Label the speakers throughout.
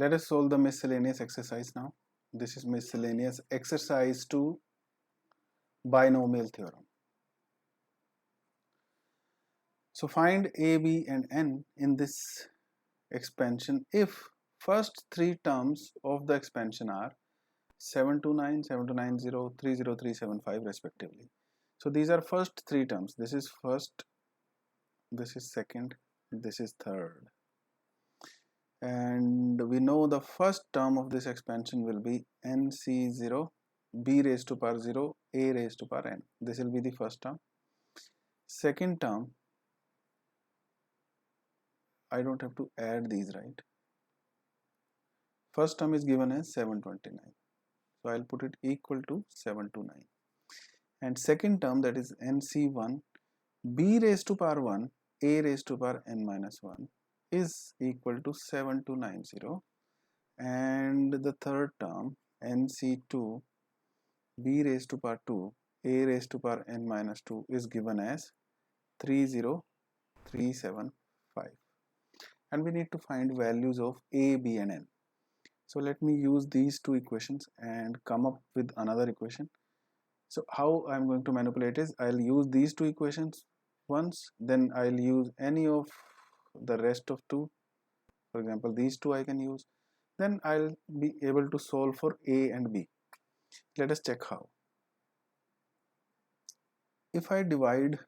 Speaker 1: Let us solve the miscellaneous exercise now. This is miscellaneous exercise 2, binomial theorem. So find a, b and n in this expansion if first three terms of the expansion are 729, 7290, 30375 respectively. So these are first three terms. This is first, this is second, this is third. And we know the first term of this expansion will be nc0 b raised to power 0 a raised to power n. This will be the first term. Second term, I don't have to add these, right? First term is given as 729, so I'll put it equal to 729. And second term, that is nc1 b raised to power 1 a raised to power n minus 1 is equal to 7290. And the third term, nc2 b raised to power 2 a raised to power n minus 2 is given as 30375. And we need to find values of a, b and n. So let me use these two equations and come up with another equation. So how I'm going to manipulate is, I'll use these two equations once, then I'll use any of the rest of two. For example, these two I can use, then I'll be able to solve for a and b. Let us check how. If I divide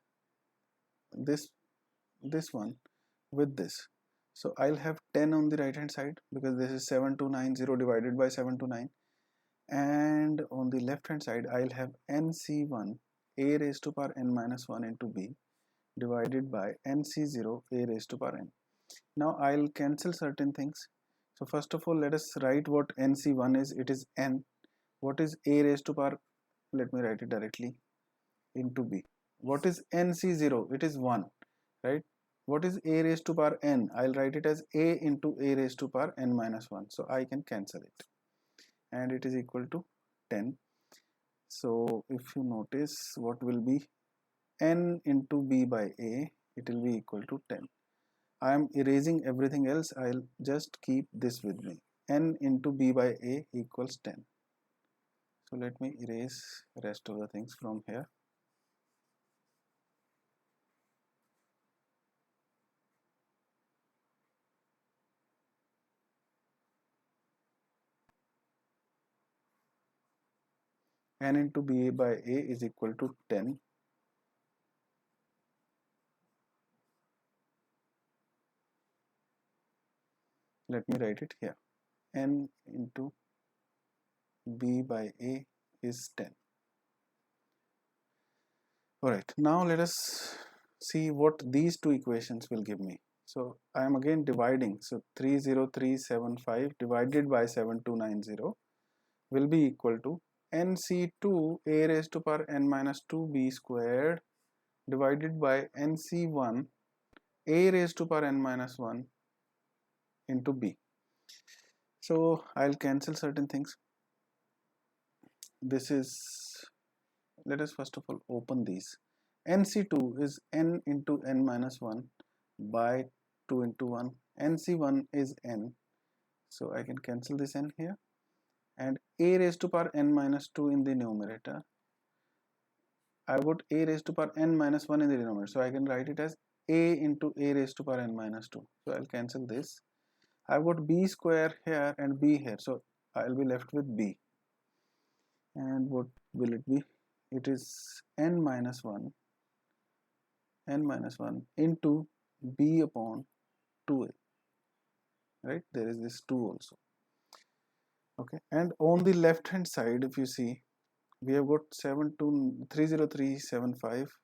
Speaker 1: this one with this, so I'll have 10 on the right hand side because this is 7290 divided by 729, and on the left hand side I'll have nc1 a raised to power n minus 1 into b divided by nc0 a raised to power n. Now I'll cancel certain things. So first of all, let us write what nc1 is. It is n. What is a raised to power? Let me write it directly, into b. What is nc0? It is 1, right? What is a raised to power n? I'll write it as a into a raised to power n minus 1. So I can cancel it, and it is equal to 10. So if you notice, what will be n into b by a? It will be equal to 10. I am erasing everything else. I'll just keep this with me. N into b by a equals 10. So let me erase rest of the things from here. N into b by a is equal to 10. Let me write it here. N into b by a is 10. Alright, now let us see what these two equations will give me. So I am again dividing. So 30375 divided by 7290 will be equal to nc2 a raised to power n minus 2b squared divided by nc1 a raised to power n minus 1 into b. So I'll cancel certain things. This is, let us first of all open these. nc2 is n into n minus 1 by 2 into 1. nc1 is n, so I can cancel this n here, and a raised to power n minus 2 in the numerator. I've got a raised to power n minus 1 in the denominator, so I can write it as a into a raised to power n minus 2. So I'll cancel this. I've got b square here and b here, so I'll be left with b. And what will it be? It is n minus 1 into b upon 2a, right? There is this 2 also. Okay, and on the left hand side, if you see, we have got 30375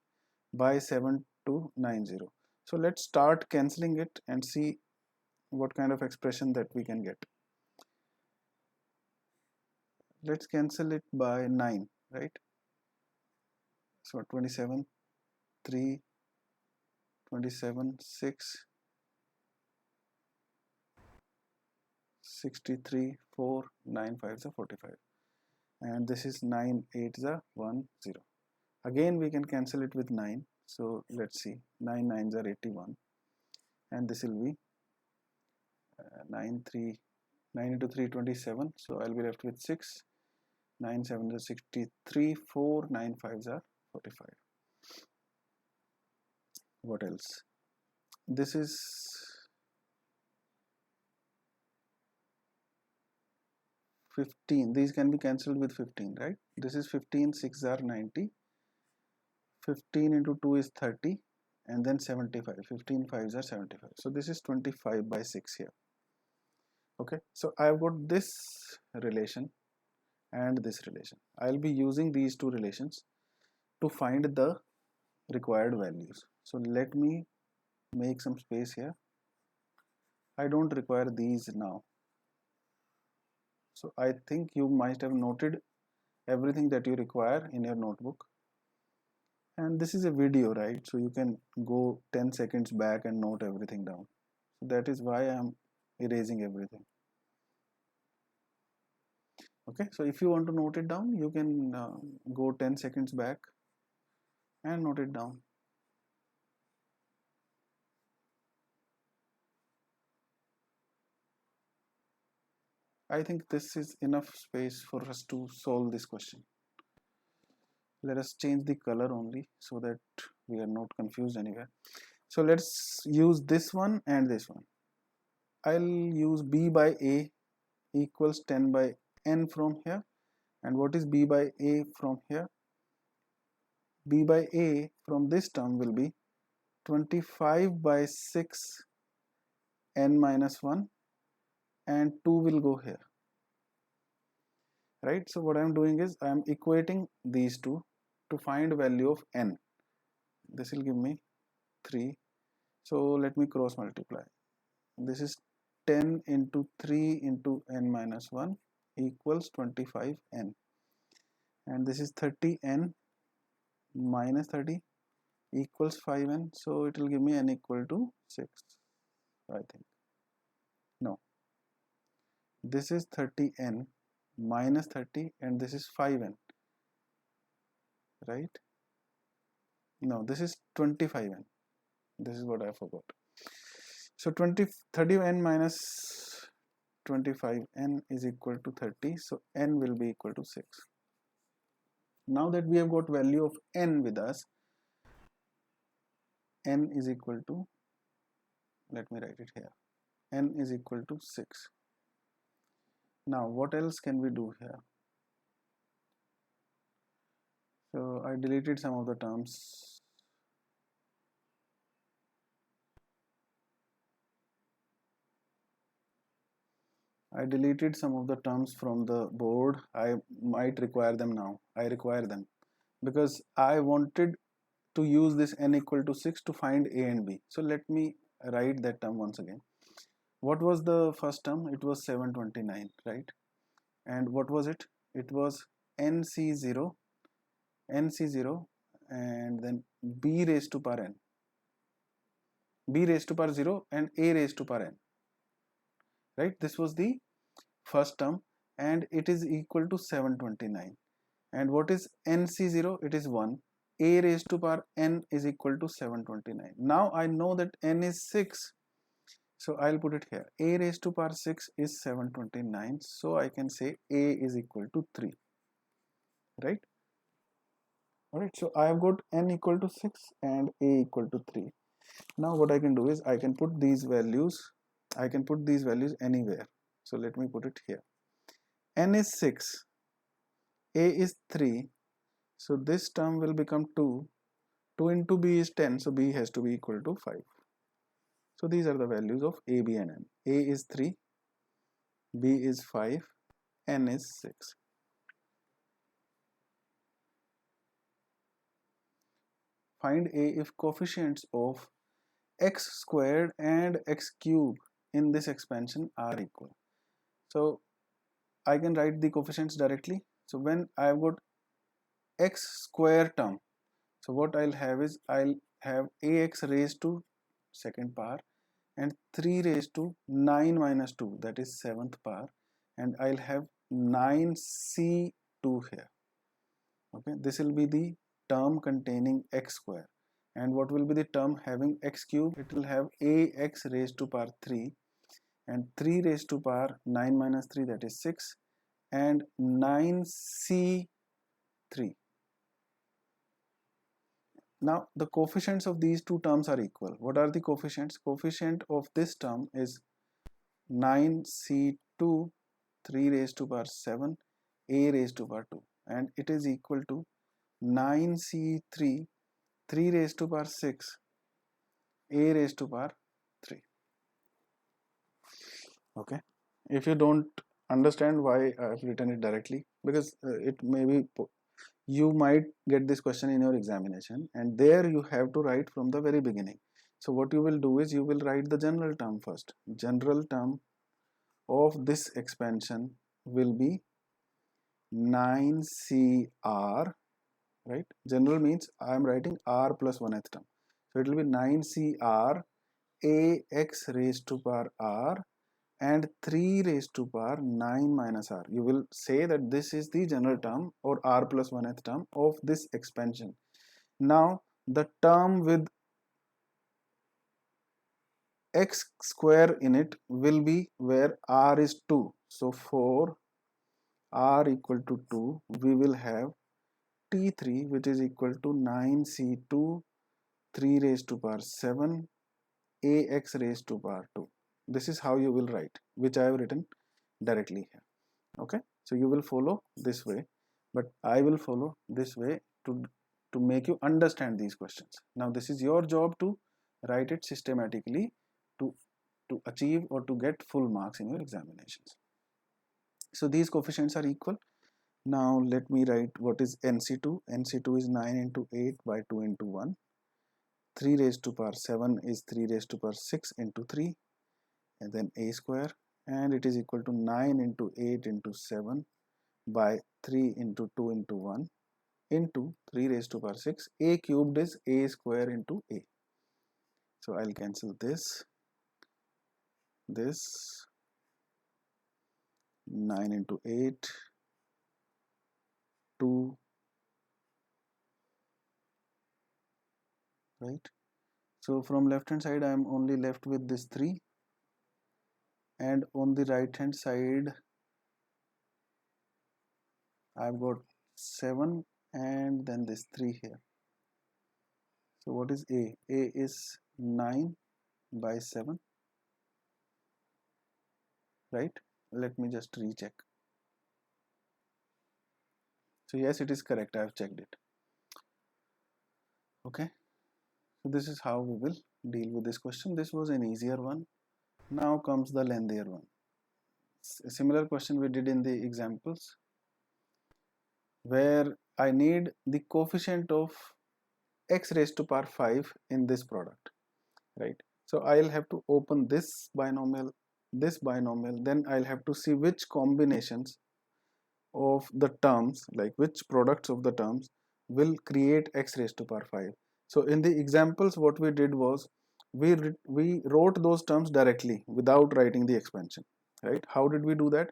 Speaker 1: by 7290. So let's start cancelling it and see what kind of expression that we can get. Let's cancel it by 9, right? So 27, 3, 27, 6, 63, 4, 9 5 is 45, and this is 9 8 is 1 0. Again we can cancel it with 9, so let's see, 9 9s are 81, and this will be 9 3 9 into 3 27, so I'll be left with 6. 9 7 is 63, 4 9 5s are 45. What else? This is 15. These can be cancelled with 15, right? This is 15, 6 are 90. 15 into 2 is 30, and then 75. 15 5s are 75. So this is 25 by 6 here. Okay, so I've got this relation and this relation. I'll be using these two relations to find the required values. So let me make some space here. I don't require these now. So I think you might have noted everything that you require in your notebook. And this is a video, right? So you can go 10 seconds back and note everything down. So that is why I'm erasing everything. Okay, so if you want to note it down, you can go 10 seconds back and note it down. I think this is enough space for us to solve this question. Let us change the color only so that we are not confused anywhere. So let's use this one and this one. I'll use b by a equals 10 by n from here. And what is b by a from here? B by a from this term will be 25 by 6 n minus 1, and 2 will go here, right? So what I am doing is I am equating these two to find value of n. This will give me 3. So let me cross multiply. This is 10 into 3 into n minus 1 equals 25n, and this is 30n minus 30 equals 5n. So it will give me n equal to 6, I think. No, this is 30n minus 30 and this is 5n, right? No, this is 25n. This is what I forgot. So 30n minus 25n is equal to 30. So n will be equal to 6. Now that we have got value of n with us, n is equal to, let me write it here, n is equal to 6. Now what else can we do here? So I deleted some of the terms. I deleted some of the terms from the board. I might require them now. I require them because I wanted to use this n equal to 6 to find a and b. So let me write that term once again. What was the first term? It was 729, right? And what was it? It was nc0, and then b raised to power n, b raised to power 0 and a raised to power n, right? This was the first term and it is equal to 729. And what is nc0? It is 1. A raised to power n is equal to 729. Now I know that n is 6, so I'll put it here. A raised to power 6 is 729, so I can say a is equal to 3, right? Alright, so I have got n equal to 6 and a equal to 3. Now what I can do is I can put these values anywhere. So let me put it here. N is 6, a is 3, so this term will become 2. 2 into b is 10, so b has to be equal to 5. So these are the values of a, b and n. A is 3, b is 5, n is 6. Find a if coefficients of x squared and x cubed in this expansion are equal. So I can write the coefficients directly. So when I have got x square term, so what I'll have is I'll have ax raised to second power and 3 raised to 9 minus 2, that is 7th power, and I'll have 9c2 here. Okay, this will be the term containing x square. And what will be the term having x cube? It will have ax raised to power 3 and 3 raised to power 9 minus 3, that is 6, and 9c3. Now the coefficients of these two terms are equal. What are the coefficients? Coefficient of this term is 9c2 3 raised to power 7 a raised to power 2, and it is equal to 9c3 3 raised to power 6 a raised to power 3. Okay, if you don't understand why I have written it directly, because it may be, you might get this question in your examination, and there you have to write from the very beginning. So what you will do is you will write the general term first. General term of this expansion will be 9cr, right? General means I am writing r plus 1th term, so it will be 9cr ax raised to power r and 3 raised to power 9 minus r. You will say that this is the general term or r plus 1th term of this expansion. Now the term with x square in it will be where r is 2. So for r equal to 2, we will have T3, which is equal to 9c2 3 raised to power 7 ax raised to power 2. This is how you will write, which I have written directly here. Okay, so you will follow this way, but I will follow this way to make you understand these questions. Now this is your job to write it systematically to achieve or to get full marks in your examinations. So these coefficients are equal. Now let me write what is NC2. NC2 is 9 into 8 by 2 into 1. 3 raised to power 7 is 3 raised to power 6 into 3, and then a square, and it is equal to 9 into 8 into 7 by 3 into 2 into 1 into 3 raised to power 6. A cubed is a square into a. So I'll cancel this 9 into 8, 2, right? So from left hand side I am only left with this 3, and on the right hand side I've got 7 and then this 3 here. So what is a? A is 9 by 7, right? Let me just recheck. So yes, it is correct. I have checked it. Okay, so this is how we will deal with this question. This was an easier one. Now comes the lengthier one. A similar question we did in the examples, where I need the coefficient of x raised to power 5 in this product, right? So I'll have to open this binomial, then I'll have to see which combinations of the terms, like which products of the terms will create x raised to power 5. So in the examples what we did was we wrote those terms directly without writing the expansion, right? How did we do that?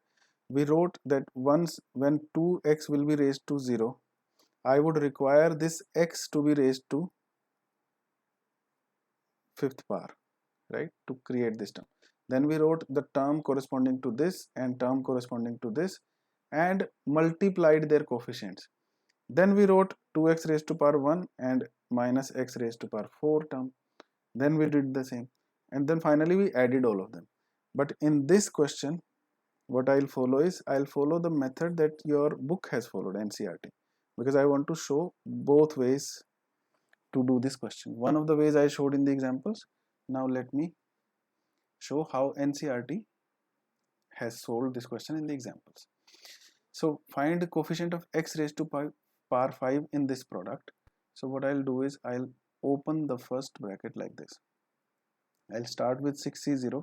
Speaker 1: We wrote that once when 2x will be raised to 0, I would require this x to be raised to 5th power, right, to create this term. Then we wrote the term corresponding to this and term corresponding to this and multiplied their coefficients. Then we wrote 2x raised to power 1 and minus x raised to power 4 term. Then we did the same, and then finally we added all of them. But in this question, what I'll follow is I'll follow the method that your book has followed, NCERT, because I want to show both ways to do this question. One of the ways I showed in the examples. Now let me show how NCERT has solved this question in the examples. So find the coefficient of x raised to power 5 in this product. So what I'll do is I'll open the first bracket like this. I'll start with 6c0,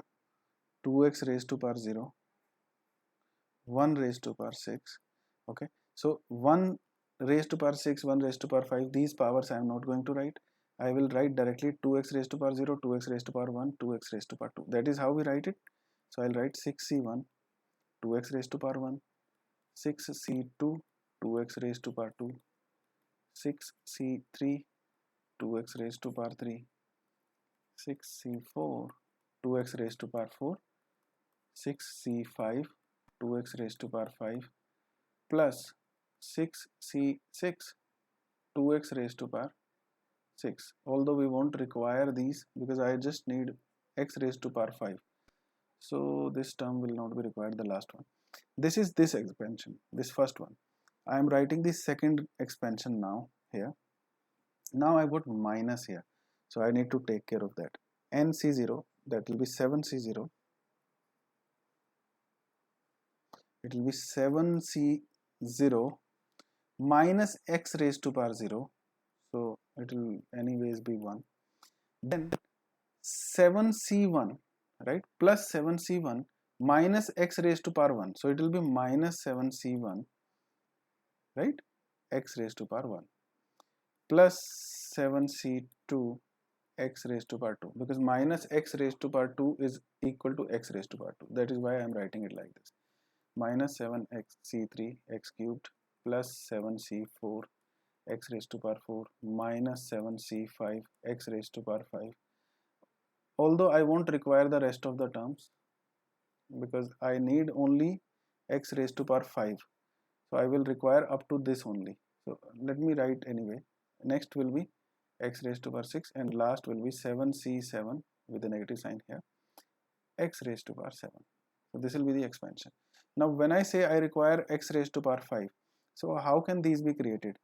Speaker 1: 2x raised to power 0, 1 raised to power 6. Okay, so 1 raised to power 6, 1 raised to power 5, these powers I am not going to write. I will write directly 2x raised to power 0, 2x raised to power 1, 2x raised to power 2. That is how we write it. So I'll write 6c1, 2x raised to power 1, 6c2, 2x raised to power 2, 6c3, 2x raised to power 3, 6c4, 2x raised to power 4, 6c5 2x raised to power 5 plus 6c6 2x raised to power 6, although we won't require these because I just need x raised to power 5, so this term will not be required, the last one. This is this expansion, this first one. I am writing the second expansion now here. Now I got minus here, so I need to take care of that. nc0, that will be 7c0, it will be 7c0 minus x raised to power 0, so it will anyways be 1. Then 7c1, right, plus 7c1 minus x raised to power 1, so it will be minus 7c1, right, x raised to power 1 plus 7c2 x raised to power 2, because minus x raised to power 2 is equal to x raised to power 2. That is why I am writing it like this. Minus 7c3 x cubed plus 7c4 x raised to power 4 minus 7c5 x raised to power 5. Although I won't require the rest of the terms because I need only x raised to power 5. So I will require up to this only. So let me write anyway. Next will be x raised to power 6 and last will be 7c7 with a negative sign here, x raised to power 7. So this will be the expansion. Now when I say I require x raised to power 5, so how can these be created?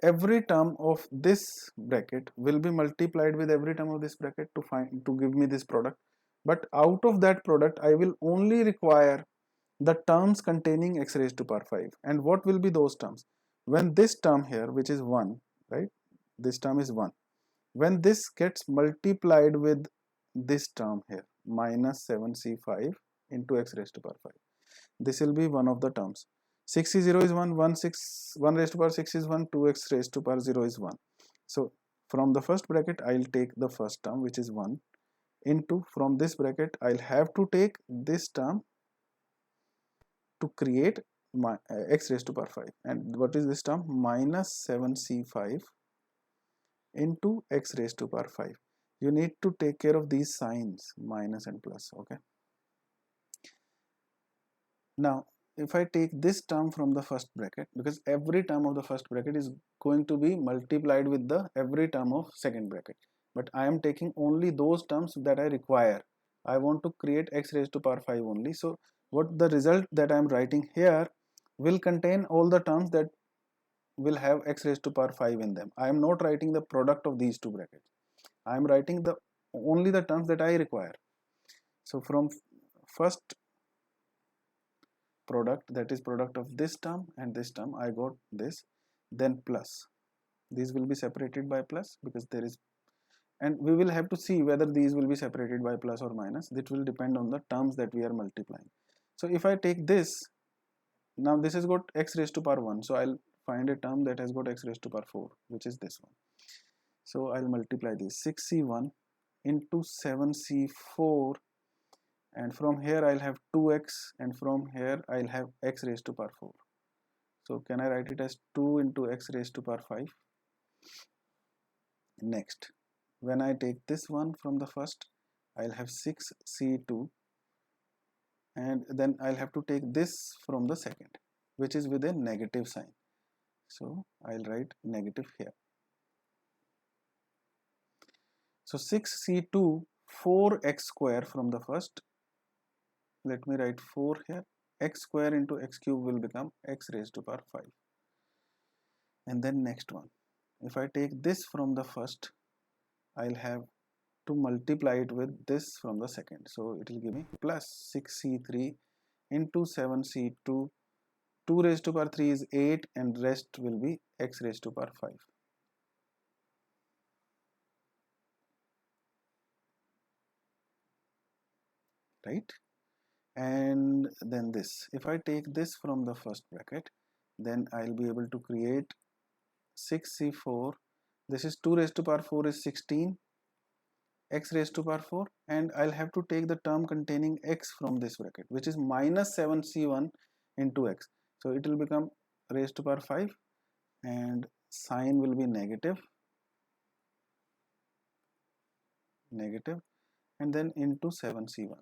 Speaker 1: Every term of this bracket will be multiplied with every term of this bracket to give me this product, but out of that product I will only require the terms containing x raised to power 5. And what will be those terms? When this term here, which is 1, right, this term is 1, when this gets multiplied with this term here, minus 7c5 into x raised to power 5, this will be one of the terms. 6c0 is 1, 1 raised to power 6 is 1, 2x raised to power 0 is 1. So from the first bracket I'll take the first term, which is 1, into, from this bracket I'll have to take this term to create my x raised to power 5. And what is this term? Minus 7c5 into x raised to power 5. You need to take care of these signs, minus and plus, okay? Now if I take this term from the first bracket, because every term of the first bracket is going to be multiplied with the every term of second bracket, but I am taking only those terms that I require. I want to create x raised to power 5 only. So what the result that I am writing here will contain all the terms that will have x raised to power 5 in them. I am not writing the product of these two brackets. I am writing the only the terms that I require. So from first product, that is product of this term and this term, I got this, then plus. These will be separated by plus because there is, and we will have to see whether these will be separated by plus or minus. That will depend on the terms that we are multiplying. So if I take this, now this has got x raised to power 1, so I'll find a term that has got x raised to power 4, which is this one. So I'll multiply this 6c1 into 7c4, and from here I'll have 2x, and from here I'll have x raised to power 4. So can I write it as 2 into x raised to power 5? Next, when I take this one from the first, I'll have 6c2, and then I'll have to take this from the second, which is with a negative sign. So I'll write negative here. So 6c2, 4x square from the first. Let me write 4 here. X square into x cube will become x raised to power 5. And then next one. If I take this from the first, I'll have to multiply it with this from the second. So it will give me plus 6c3 into 7c2. 2 raised to power 3 is 8 and rest will be x raised to power 5. Right? And then this, if I take this from the first bracket, then I'll be able to create 6c4. This is 2 raised to power 4 is 16, x raised to power 4, and I'll have to take the term containing x from this bracket, which is minus 7c1 into x. So it will become raised to power 5 and sign will be negative, and then into 7c1.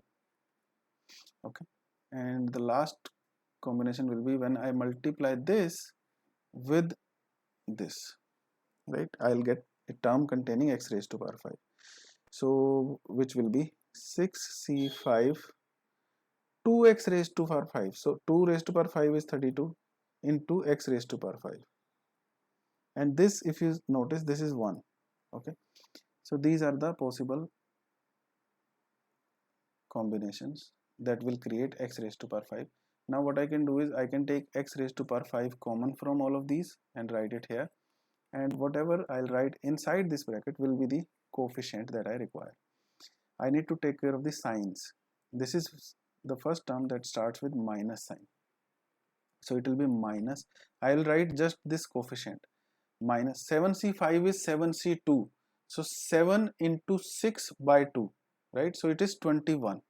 Speaker 1: Okay, and the last combination will be when I multiply this with this, right? I'll get a term containing x raised to power 5. So which will be 6c5 2x raised to power 5. So 2 raised to power 5 is 32 into x raised to power 5. And this, if you notice, this is 1. Okay. So these are the possible combinations that will create x raised to power 5. Now what I can do is I can take x raised to power 5 common from all of these and write it here. And whatever I'll write inside this bracket will be the coefficient that I require. I need to take care of the signs. This is the first term that starts with minus sign. So it will be minus. I will write just this coefficient. Minus 7c5 is 7c2. So 7 into 6 by 2. Right? So it is 21.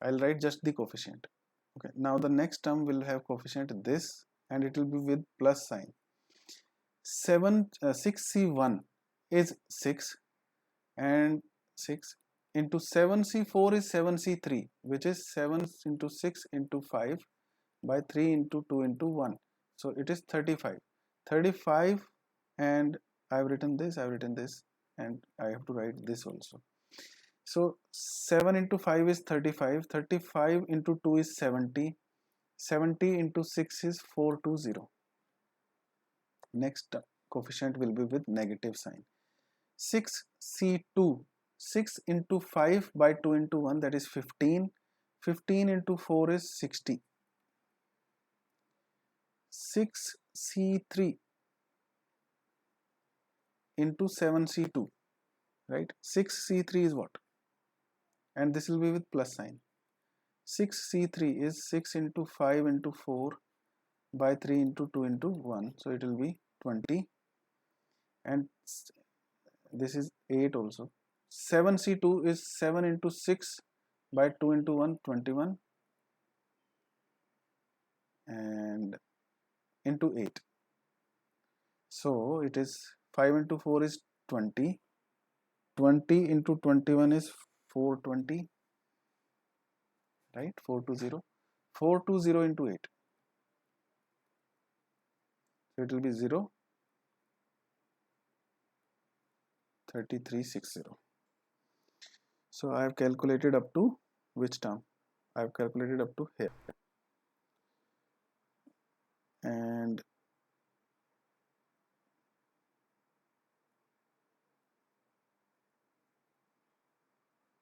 Speaker 1: I'll write just the coefficient. Okay. Now the next term will have coefficient this and it will be with plus sign. 6c1 is 6 and 6 into 7c4 is 7c3, which is 7 into 6 into 5 by 3 into 2 into 1. So it is 35. 35 and I've written this, and I have to write this also. So 7 into 5 is 35. 35 into 2 is 70. 70 into 6 is 420. Next coefficient will be with negative sign. 6c2, 6 into 5 by 2 into 1, that is 15. 15 into 4 is 60. 6c3 into 7c2, right? 6c3 is what? And this will be with plus sign. 6c3 is 6 into 5 into 4 by 3 into 2 into 1. So it will be 20. And this is 8 also. 7c2 is 7 into 6 by 2 into 1, 21. And into 8. So it is 5 into 4 is 20. 20 into 21 is 420. Right? 420. 420 into 8. So it will be 0. 3360. So I have calculated up to which term? I have calculated up to here. And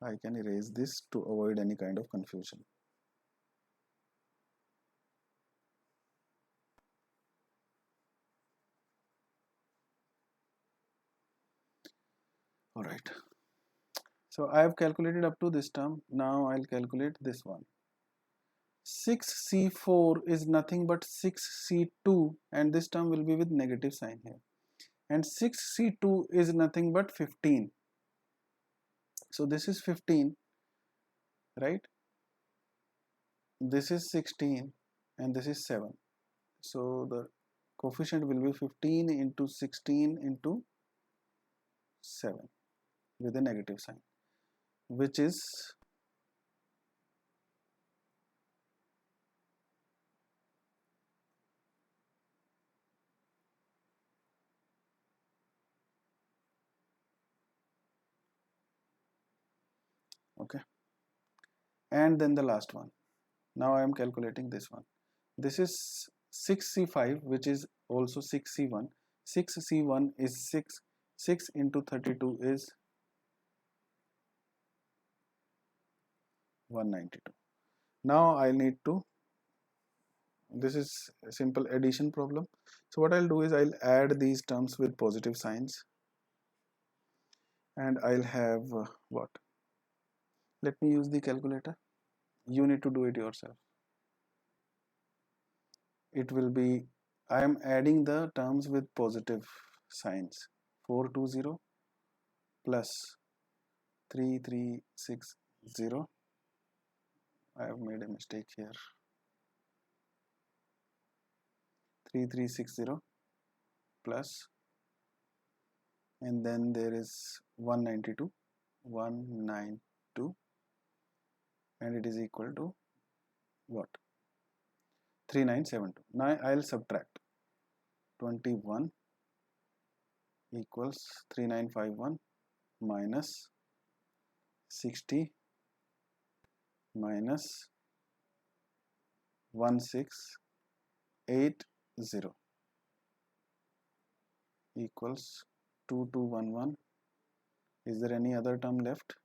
Speaker 1: I can erase this to avoid any kind of confusion. All right. So I have calculated up to this term. Now I'll calculate this one. 6c4 is nothing but 6c2, and this term will be with negative sign here. And 6c2 is nothing but 15. So this is 15, right? This is 16 and this is 7. So the coefficient will be 15 into 16 into 7 with a negative sign, which is okay. And then the last one. Now I am calculating this one. This is 6c5, which is also 6c1. 6c1 is 6. 6 into 32 is 192. Now I need to, this is a simple addition problem. So what I'll do is I'll add these terms with positive signs, and I'll have what? Let me use the calculator. You need to do it yourself. It will be, I am adding the terms with positive signs. 420 plus 3360. I have made a mistake here. 3360 plus, and then there is 192 and it is equal to what? 3972. Now I'll subtract 21 equals 3951 minus 60 minus 1680 equals 2211. Is there any other term left?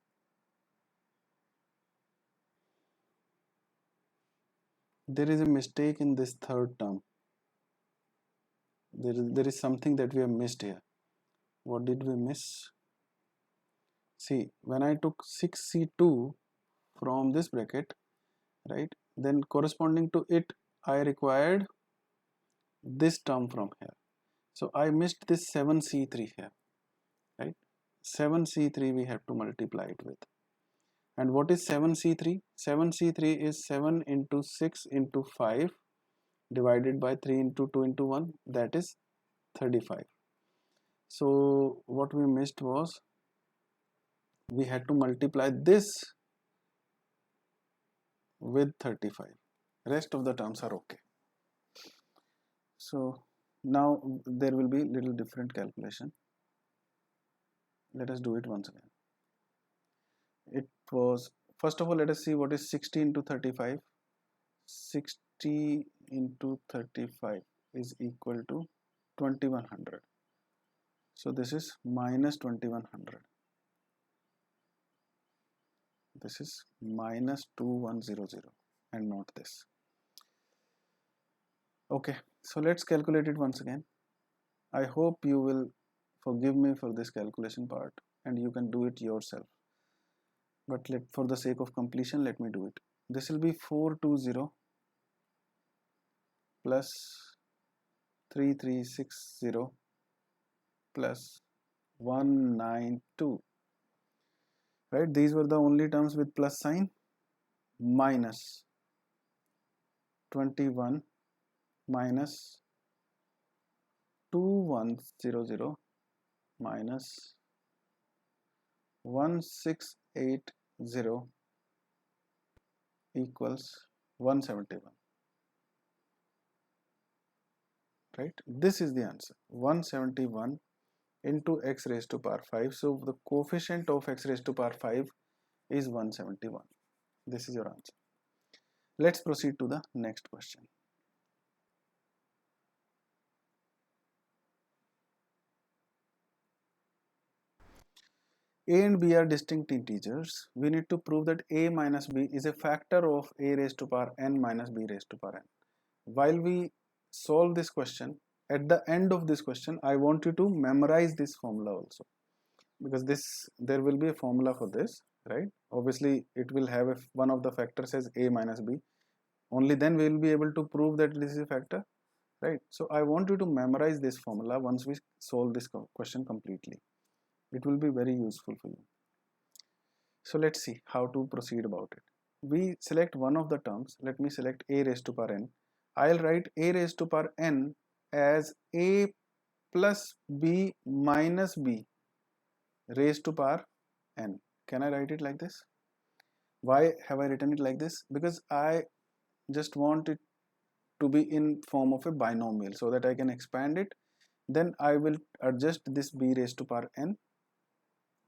Speaker 1: There is a mistake in this third term. There is something that we have missed here. What did we miss? See, when I took 6C2 from this bracket, right, then corresponding to it I required this term from here. So I missed this 7C3 here, right? 7C3 we have to multiply it with. And what is 7C3? 7C3 is 7 into 6 into 5 divided by 3 into 2 into 1, that is 35. So what we missed was we had to multiply this with 35. Rest of the terms are okay. So now there will be little different calculation. Let us do it once again. It was, first of all, let us see what is 60 into 35. 60 into 35 is equal to 2100. So this is minus 2100. This is minus 2100 and not this. Okay, so let's calculate it once again. I hope you will forgive me for this calculation part and you can do it yourself. But for the sake of completion, let me do it. This will be 420 plus 3360 plus 192. Right, these were the only terms with plus sign, minus 21 minus 2100 minus 1680 equals 171. Right, this is the answer, 171 into x raised to power 5. So the coefficient of x raised to power 5 is 171. This is your answer. Let's proceed to the next question. A and B are distinct integers. We need to prove that A minus B is a factor of A raised to power n minus B raised to power n. While we solve this question, at the end of this question, I want you to memorize this formula also, because there will be a formula for this, right? Obviously, it will have one of the factors as A minus B. Only then we will be able to prove that this is a factor, right? So I want you to memorize this formula once we solve this question completely. It will be very useful for you. So let's see how to proceed about it. We select one of the terms. Let me select A raised to power n. I'll write A raised to power n as A plus B minus B raised to power n. Can I write it like this? Why have I written it like this? Because I just want it to be in form of a binomial so that I can expand it. Then I will adjust this B raised to power n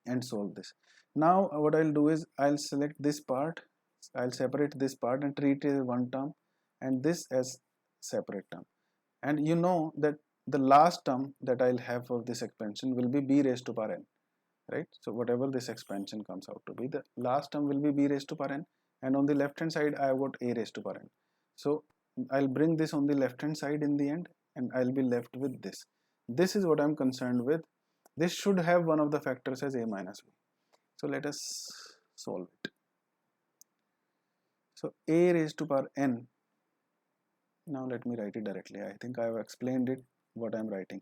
Speaker 1: and solve this. Now what I'll do is I'll select this part, I'll separate this part and treat it as one term and this as separate term. And you know that the last term that I'll have for this expansion will be B raised to power n, right? So whatever this expansion comes out to be, the last term will be B raised to power n, and on the left hand side I have got A raised to power n. So I'll bring this on the left hand side in the end and I'll be left with this. This is what I'm concerned with. This should have one of the factors as A minus B. So let us solve it. So A raised to power n. Now let me write it directly. I think I have explained it what I am writing.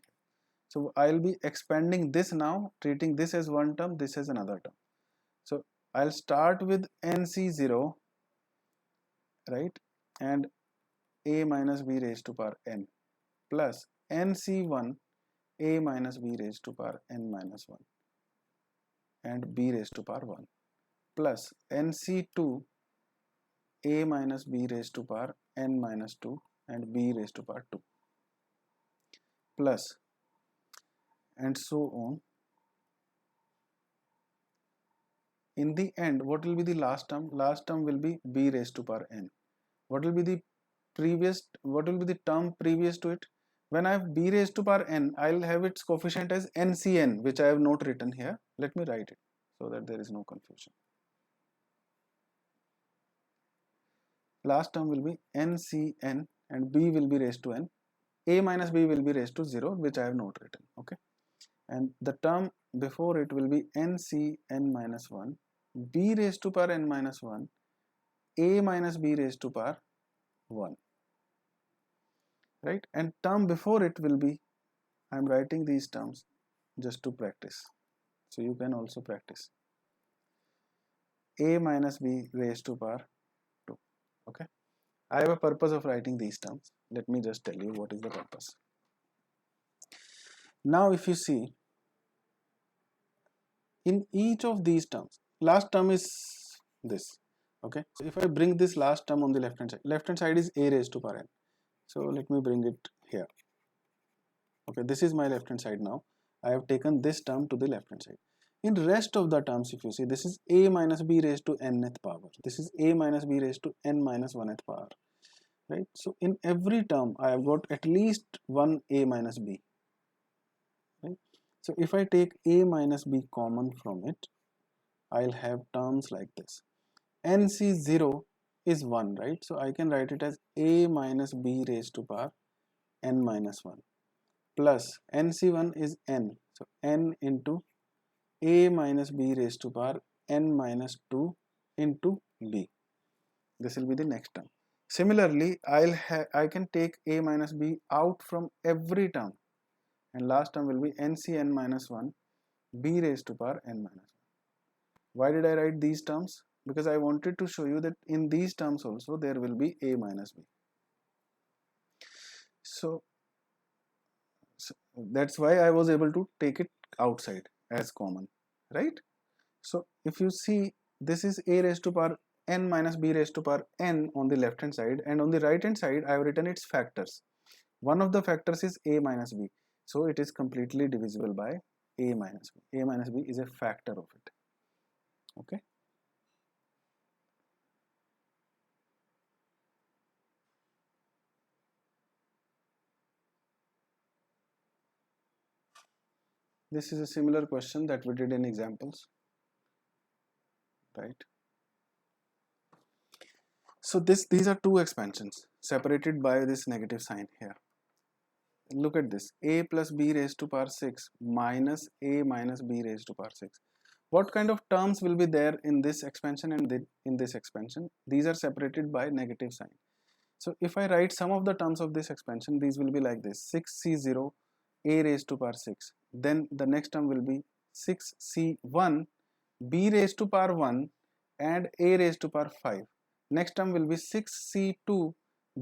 Speaker 1: So I'll be expanding this now, treating this as one term, this as another term. So I'll start with NC0, right, and A minus B raised to power n plus NC1 A minus B raised to power n minus 1 and B raised to power 1 plus NC2 a minus b raised to power n minus 2 and b raised to power 2 plus, and so on. In the end, what will be the last term? Last term will be b raised to power n. What will be the term previous to it? When I have b raised to power n, I'll have its coefficient as ncn, which I have not written here. Let me write it so that there is no confusion. Last term will be ncn and b will be raised to n. A minus b will be raised to 0, which I have not written. Okay, and the term before it will be ncn minus 1, b raised to power n minus 1, a minus b raised to power 1, right? And term before it will be, I am writing these terms just to practice, so you can also practice, a minus b raised to power 2. Okay, I have a purpose of writing these terms. Let me just tell you what is the purpose. Now if you see, in each of these terms, last term is this. Okay, so if I bring this last term on the left hand side is a raised to power n. So let me bring it here. Okay, this is my left hand side. Now I have taken this term to the left hand side. In rest of the terms, if you see, this is a minus b raised to nth power, this is a minus b raised to n minus 1th power, right? So in every term I have got at least one a minus b, right? So if I take a minus b common from it, I'll have terms like this. nc0 is 1, right? So I can write it as a minus b raised to power n minus 1 plus nc1 is n, so n into a minus b raised to power n minus 2 into b. This will be the next term. Similarly, I can take a minus b out from every term, and last term will be ncn minus 1 b raised to power n minus 1. Why did I write these terms? Because I wanted to show you that in these terms also there will be a minus b. So that's why I was able to take it outside as common, right? So if you see, this is a raised to power n minus b raised to power n on the left hand side, and on the right hand side I have written its factors. One of the factors is a minus b, so it is completely divisible by a minus b. A minus b is a factor of it. Okay. This is a similar question that we did in examples, right? So these are two expansions separated by this negative sign here. Look at this, a plus b raised to power 6 minus a minus b raised to power 6. What kind of terms will be there in this expansion and in this expansion? These are separated by negative sign. So if I write some of the terms of this expansion, these will be like this: 6c0 a raised to power 6. Then the next term will be 6c1 b raised to power 1 and a raised to power 5. Next term will be 6c2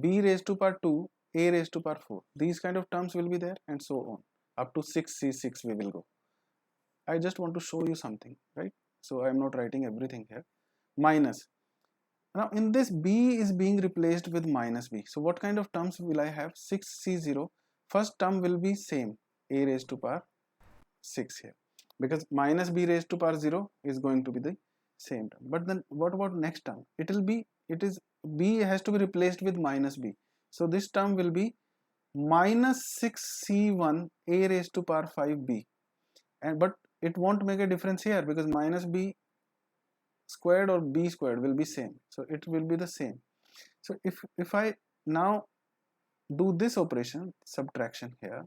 Speaker 1: b raised to power 2 a raised to power 4. These kind of terms will be there, and so on up to 6c6 we will go. I just want to show you something, right? So I am not writing everything here. Minus. Now in this b is being replaced with minus b. So what kind of terms will I have? 6c0. First term will be same, a raised to power 6 here, because minus b raised to power 0 is going to be the same term. But then what about next term? It is b has to be replaced with minus b. So this term will be minus 6c1 a raised to power 5b, and but it won't make a difference here because minus b squared or b squared will be same, so it will be the same. So if I now do this operation subtraction here,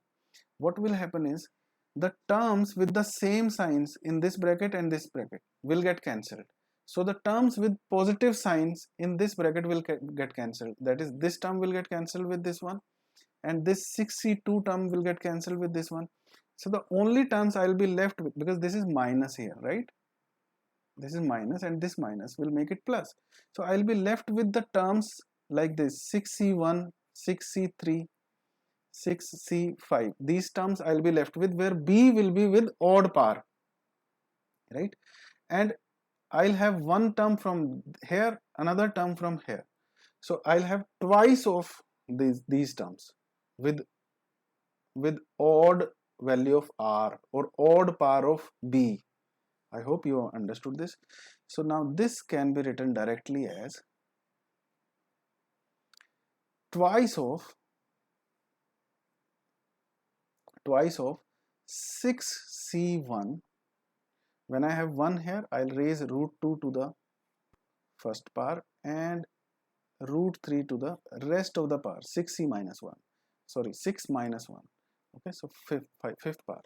Speaker 1: what will happen is the terms with the same signs in this bracket and this bracket will get cancelled. So the terms with positive signs in this bracket will get cancelled. That is, this term will get cancelled with this one, and this 6c2 term will get cancelled with this one. So the only terms I will be left with, because this is minus here, right? This is minus and this minus will make it plus. So I will be left with the terms like this: 6c1, 6c3, 6c5. These terms I will be left with, where b will be with odd power, right? And I'll have one term from here, another term from here. So I'll have twice of these terms with odd value of r or odd power of b. I hope you understood this. So now this can be written directly as twice of 6c1. When I have 1 here, I'll raise root 2 to the first power and root 3 to the rest of the power, 6c minus 1. Sorry, 6 minus 1. Okay, so fifth power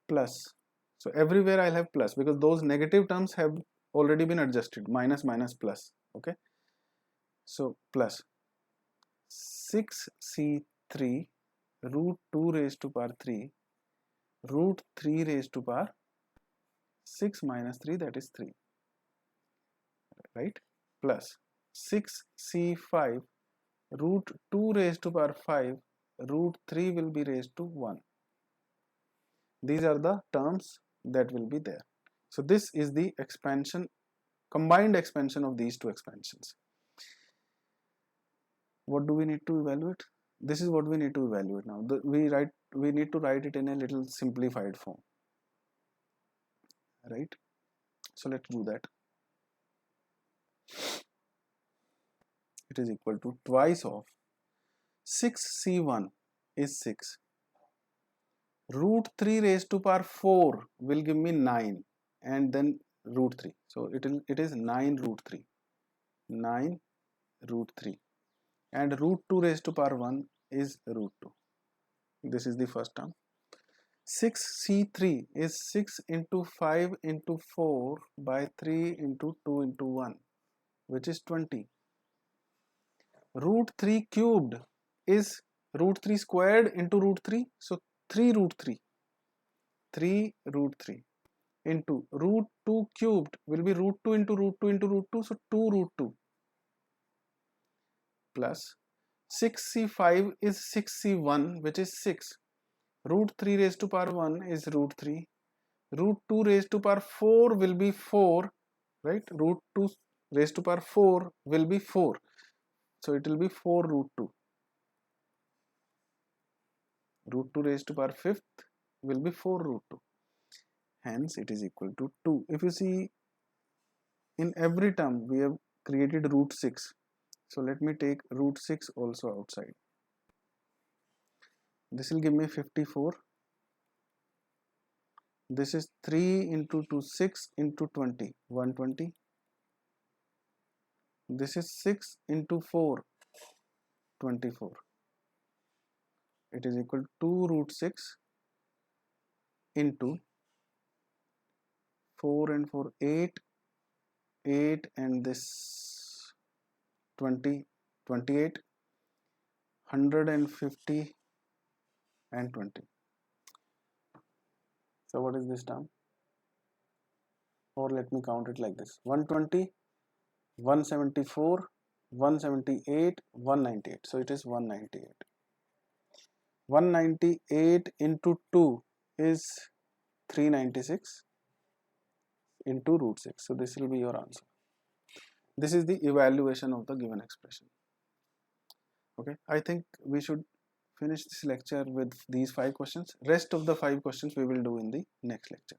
Speaker 1: plus. So everywhere I'll have plus because those negative terms have already been adjusted. Minus, minus, plus. Okay. So plus 6c3 root 2 raised to power 3 root 3 raised to power 6 minus 3, that is 3, right, plus 6c5 root 2 raised to power 5 root 3 will be raised to 1. These are the terms that will be there. So this is the expansion, combined expansion of these two expansions. What do we need to evaluate? This is what we need to evaluate now. We need to write it in a little simplified form, right? So let's do that. It is equal to twice of 6c1 is 6. Root 3 raised to power 4 will give me 9 and then root 3. So it is 9 root 3. 9 root 3. And root 2 raised to power 1 is root 2. This is the first term. 6c3 is 6 into 5 into 4 by 3 into 2 into 1, which is 20. Root 3 cubed is root 3 squared into root 3. So 3 root 3. 3 root 3 into root 2 cubed will be root 2 into root 2 into root 2. So 2 root 2 plus 6c5 is 6c1, which is 6. Root 3 raised to power 1 is root 3. Root 2 raised to power 4 will be 4, right? Root 2 raised to power 4 will be 4. So it will be 4 root 2. Root 2 raised to power 5th will be 4 root 2. Hence it is equal to 2. If you see, in every term we have created root 6. So let me take root 6 also outside. This will give me 54. This is 3 into 2, 6 into 20, 120. This is 6 into 4, 24. It is equal to 2 root 6 into 4 and 4, 8, 8 and this 20, 28, 150 and 20. So what is this term? Or let me count it like this: 120, 174, 178, 198. So it is 198. 198 into 2 is 396 into root 6. So this will be your answer. This is the evaluation of the given expression. Okay, I think we should finish this lecture with these 5 questions. Rest of the 5 questions we will do in the next lecture.